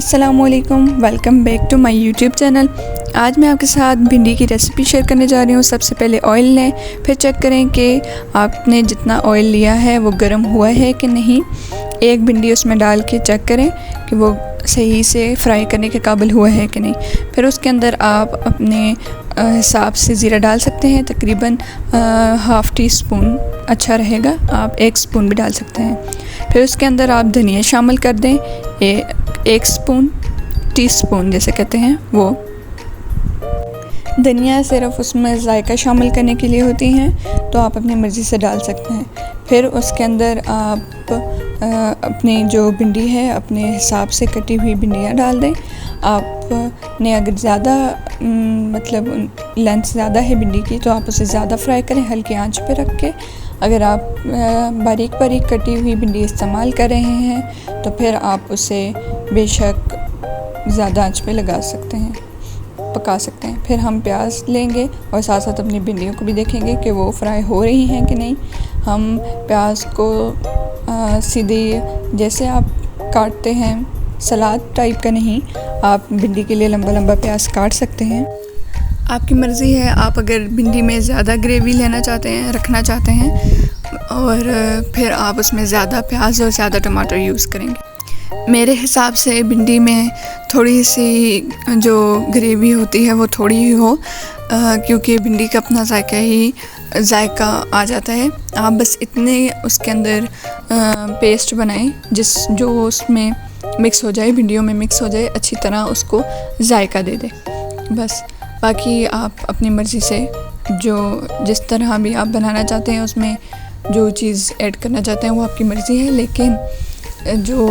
अस्सलामुअलैकुम, welcome back to my YouTube channel. आज मैं आपके साथ भिंडी की रेसिपी शेयर करने जा रही हूँ। सबसे पहले ऑयल लें, फिर चेक करें कि आपने जितना ऑयल लिया है वो गर्म हुआ है कि नहीं। एक भिंडी उसमें डाल के चेक करें कि वो सही से फ्राई करने के काबिल हुआ है कि नहीं। फिर उसके अंदर आप अपने हिसाब से ज़ीरा डाल सकते हैं, तकरीबन हाफ़ टी स्पून अच्छा रहेगा, आप 1 स्पून भी डाल सकते हैं। फिर उसके अंदर आप धनिया शामिल कर दें, 1 स्पून, टीस्पून जैसे कहते हैं वो। धनिया सिर्फ उसमें जायका शामिल करने के लिए होती हैं, तो आप अपनी मर्ज़ी से डाल सकते हैं। फिर उसके अंदर आप अपनी जो भिंडी है अपने हिसाब से कटी हुई भिंडियाँ डाल दें। आपने अगर ज़्यादा मतलब लेंथ ज़्यादा है भिंडी की तो आप उसे ज़्यादा फ्राई करें हल्की आंच पे रख के। अगर आप बारीक बारीक कटी हुई भिंडी इस्तेमाल कर रहे हैं तो फिर आप उसे बेशक ज़्यादा आंच पे लगा सकते हैं, पका सकते हैं। फिर हम प्याज लेंगे और साथ साथ अपनी भिंडियों को भी देखेंगे कि वो फ्राई हो रही हैं कि नहीं। हम प्याज को सीधे जैसे आप काटते हैं, सलाद टाइप का नहीं, आप भिंडी के लिए लंबा लंबा प्याज काट सकते हैं। आपकी मर्ज़ी है, आप अगर भिंडी में ज़्यादा ग्रेवी लेना चाहते हैं, रखना चाहते हैं, और फिर आप उसमें ज़्यादा प्याज और ज़्यादा टमाटर यूज़ करेंगे। मेरे हिसाब से भिंडी में थोड़ी सी जो ग्रेवी होती है वो थोड़ी ही हो, क्योंकि भिंडी का अपना जायका आ जाता है। आप बस इतने उसके अंदर पेस्ट बनाएं जो उसमें मिक्स हो जाए, भिंडियों में मिक्स हो जाए, अच्छी तरह उसको जायका दे दें बस। बाकी आप अपनी मर्ज़ी से जो जिस तरह भी आप बनाना चाहते हैं, उसमें जो चीज़ ऐड करना चाहते हैं वो आपकी मर्ज़ी है। लेकिन जो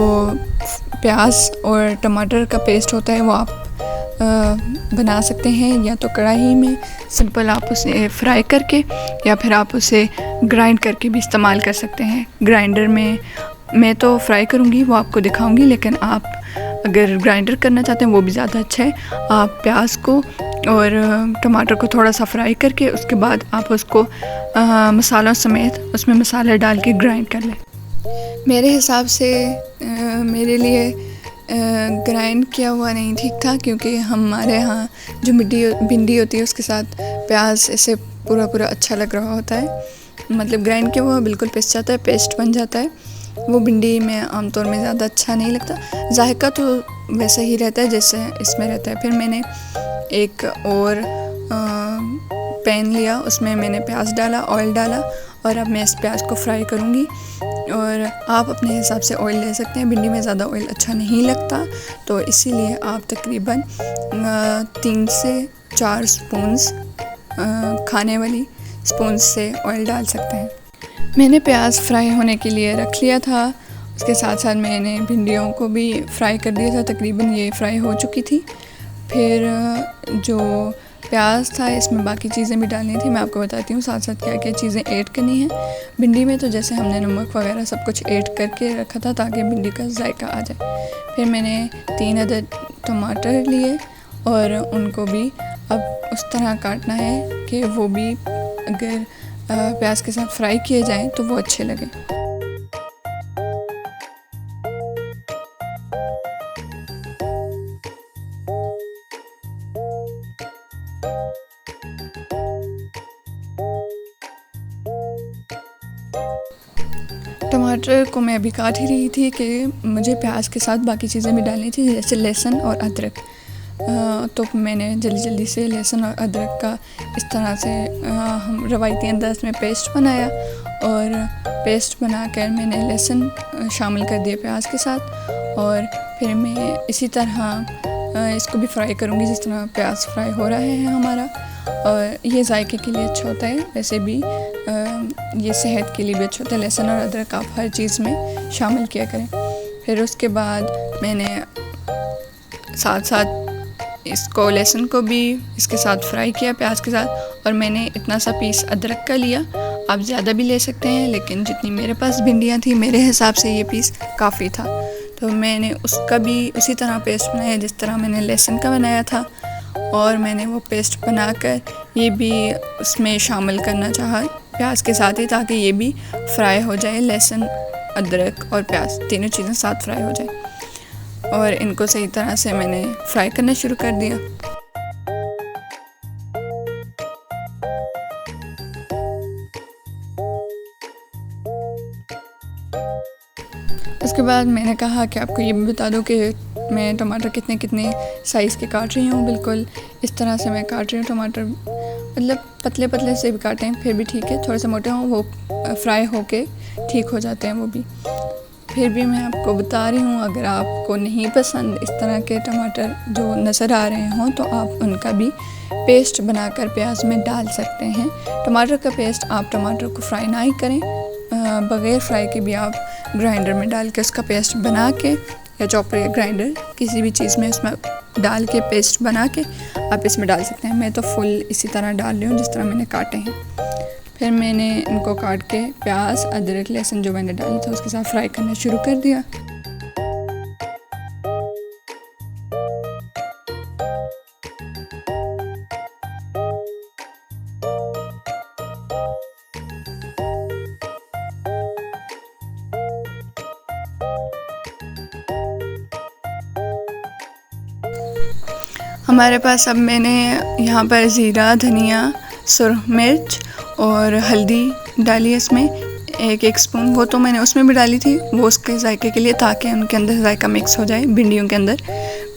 प्याज और टमाटर का पेस्ट होता है वो आप बना सकते हैं या तो कढ़ाई में सिंपल आप उसे फ्राई करके, या फिर आप उसे ग्राइंड करके भी इस्तेमाल कर सकते हैं। ग्राइंडर में मैं तो फ्राई करूँगी, वो आपको दिखाऊँगी, लेकिन आप अगर ग्राइंडर करना चाहते हैं वो भी ज़्यादा अच्छा है। आप प्याज को और टमाटर को थोड़ा सा फ्राई करके उसके बाद आप उसको मसालों समेत उसमें मसाला डाल के ग्राइंड कर लें। मेरे हिसाब से मेरे लिए ग्राइंड किया हुआ नहीं ठीक था, क्योंकि हमारे यहाँ जो भिंडी होती है उसके साथ प्याज ऐसे पूरा अच्छा लग रहा होता है। मतलब ग्राइंड किया हुआ बिल्कुल पिस जाता है, पेस्ट बन जाता है। वो भिंडी में आमतौर में ज़्यादा अच्छा नहीं लगता। जायका तो वैसा ही रहता है जैसे इसमें रहता है। फिर मैंने एक और पैन लिया, उसमें मैंने प्याज डाला, ऑयल डाला, और अब मैं इस प्याज को फ्राई करूँगी। और आप अपने हिसाब से ऑयल ले सकते हैं। भिंडी में ज़्यादा ऑयल अच्छा नहीं लगता, तो इसीलिए आप तकरीबन 3 से 4 स्पून्स खाने वाली स्पून से ऑयल डाल सकते हैं। मैंने प्याज फ्राई होने के लिए रख लिया था, उसके साथ साथ मैंने भिंडियों को भी फ्राई कर दिया था, तकरीबन ये फ्राई हो चुकी थी। फिर जो प्याज था इसमें बाकी चीज़ें भी डालनी थी, मैं आपको बताती हूँ साथ साथ क्या क्या चीज़ें ऐड करनी है। भिंडी में तो जैसे हमने नमक वगैरह सब कुछ ऐड करके रखा था ताकि भिंडी का जायका आ जाए। फिर मैंने 3 अदद टमाटर लिए और उनको भी अब उस तरह काटना है कि वो भी अगर प्याज के साथ फ्राई किए जाएं तो वो अच्छे लगें। टमाटर को मैं अभी काट ही रही थी कि मुझे प्याज के साथ बाकी चीज़ें भी डालनी थी, जैसे लहसुन और अदरक। तो मैंने जल्दी से लहसुन और अदरक का इस तरह से हम रवायती अंदाज में पेस्ट बनाया, और पेस्ट बनाकर मैंने लहसुन शामिल कर दिया प्याज के साथ। और फिर मैं इसी तरह इसको भी फ्राई करूँगी जिस तरह प्याज फ्राई हो रहा है हमारा। और ये जायके के लिए अच्छा होता है, वैसे भी ये सेहत के लिए भी अच्छा होता है। लहसुन और अदरक आप हर चीज़ में शामिल किया करें। फिर उसके बाद मैंने साथ साथ इसको लहसुन को भी इसके साथ फ्राई किया प्याज के साथ, और मैंने इतना सा पीस अदरक का लिया। आप ज़्यादा भी ले सकते हैं, लेकिन जितनी मेरे पास भिंडियाँ थी मेरे हिसाब से ये पीस काफ़ी था, तो मैंने उसका भी उसी तरह पेस्ट बनाया जिस तरह मैंने लहसुन का बनाया था। और मैंने वो पेस्ट बनाकर ये भी उसमें शामिल करना चाहा प्याज के साथ ही, ताकि ये भी फ्राई हो जाए, लहसुन अदरक और प्याज तीनों चीज़ें साथ फ्राई हो जाए। और इनको सही तरह से मैंने फ्राई करना शुरू कर दिया। उसके बाद मैंने कहा कि आपको ये भी बता दूं कि मैं टमाटर कितने कितने साइज़ के काट रही हूँ। बिल्कुल इस तरह से मैं काट रही हूँ टमाटर, मतलब पतले पतले से भी काटें फिर भी ठीक है, थोड़े से मोटे हों वो फ्राई होके ठीक हो जाते हैं वो भी। फिर भी मैं आपको बता रही हूँ, अगर आपको नहीं पसंद इस तरह के टमाटर जो नज़र आ रहे हों तो आप उनका भी पेस्ट बनाकर प्याज में डाल सकते हैं। टमाटर का पेस्ट आप टमाटर को फ्राई ना ही करें, बग़ैर फ्राई के भी आप ग्राइंडर में डाल के उसका पेस्ट बना के, या चॉपर या ग्राइंडर किसी भी चीज़ में उसमें डाल के पेस्ट बना के आप इसमें डाल सकते हैं। मैं तो फुल इसी तरह डाल रही हूँ जिस तरह मैंने काटे हैं। फिर मैंने इनको काट के प्याज, अदरक, लहसुन जो मैंने डाली था उसके साथ फ्राई करना शुरू कर दिया। हमारे पास अब मैंने यहाँ पर ज़ीरा, धनिया, सुरख मिर्च और हल्दी डाली है इसमें, एक स्पून। वो तो मैंने उसमें भी डाली थी, वो उसके जायके के लिए, ताकि उनके अंदर जायका मिक्स हो जाए भिंडियों के अंदर।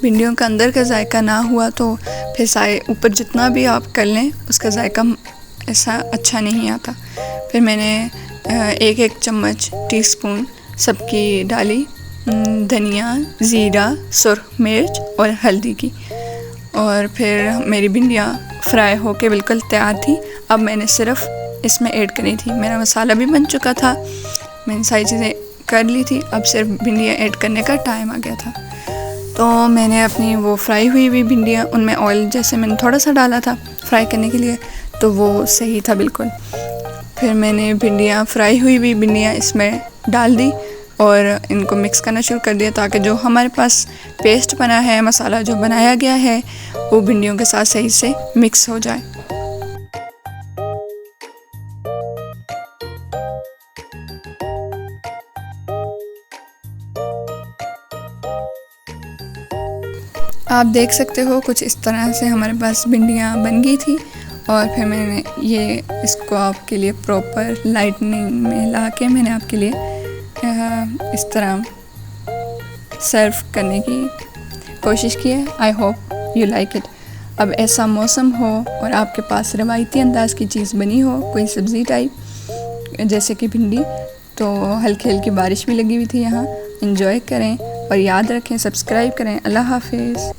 भिंडियों के अंदर का जायका ना हुआ तो फिर सारे ऊपर जितना भी आप कर लें उसका जायका ऐसा अच्छा नहीं आता। फिर मैंने एक चम्मच टीस्पून सबकी डाली धनिया, ज़ीरा, सुरख मिर्च और हल्दी की। और फिर मेरी भिंडियाँ फ्राई होके बिल्कुल तैयार थी। अब मैंने सिर्फ इसमें ऐड करी थी, मेरा मसाला भी बन चुका था, मैंने सारी चीज़ें कर ली थी। अब सिर्फ भिंडियाँ ऐड करने का टाइम आ गया था। तो मैंने अपनी वो फ्राई हुई भिंडियाँ, उनमें ऑयल जैसे मैंने थोड़ा सा डाला था फ्राई करने के लिए, तो वो सही था बिल्कुल। फिर मैंने भिंडियाँ, फ्राई हुई भिंडियाँ इसमें डाल दी और इनको मिक्स करना शुरू कर दिया, ताकि जो हमारे पास पेस्ट बना है, मसाला जो बनाया गया है, वो भिंडियों के साथ सही से मिक्स हो जाए। आप देख सकते हो कुछ इस तरह से हमारे पास भिंडियाँ बन गई थी। और फिर मैंने ये इसको आपके लिए प्रॉपर लाइटनिंग में ला के मैंने आपके लिए इस तरह सर्व करने की कोशिश की है। I hope you like it. अब ऐसा मौसम हो और आपके पास रवायती अंदाज की चीज़ बनी हो, कोई सब्ज़ी टाइप जैसे कि भिंडी, तो हल्की हल्की बारिश भी लगी हुई थी यहाँ। एंजॉय करें और याद रखें, सब्सक्राइब करें। अल्लाह हाफिज़।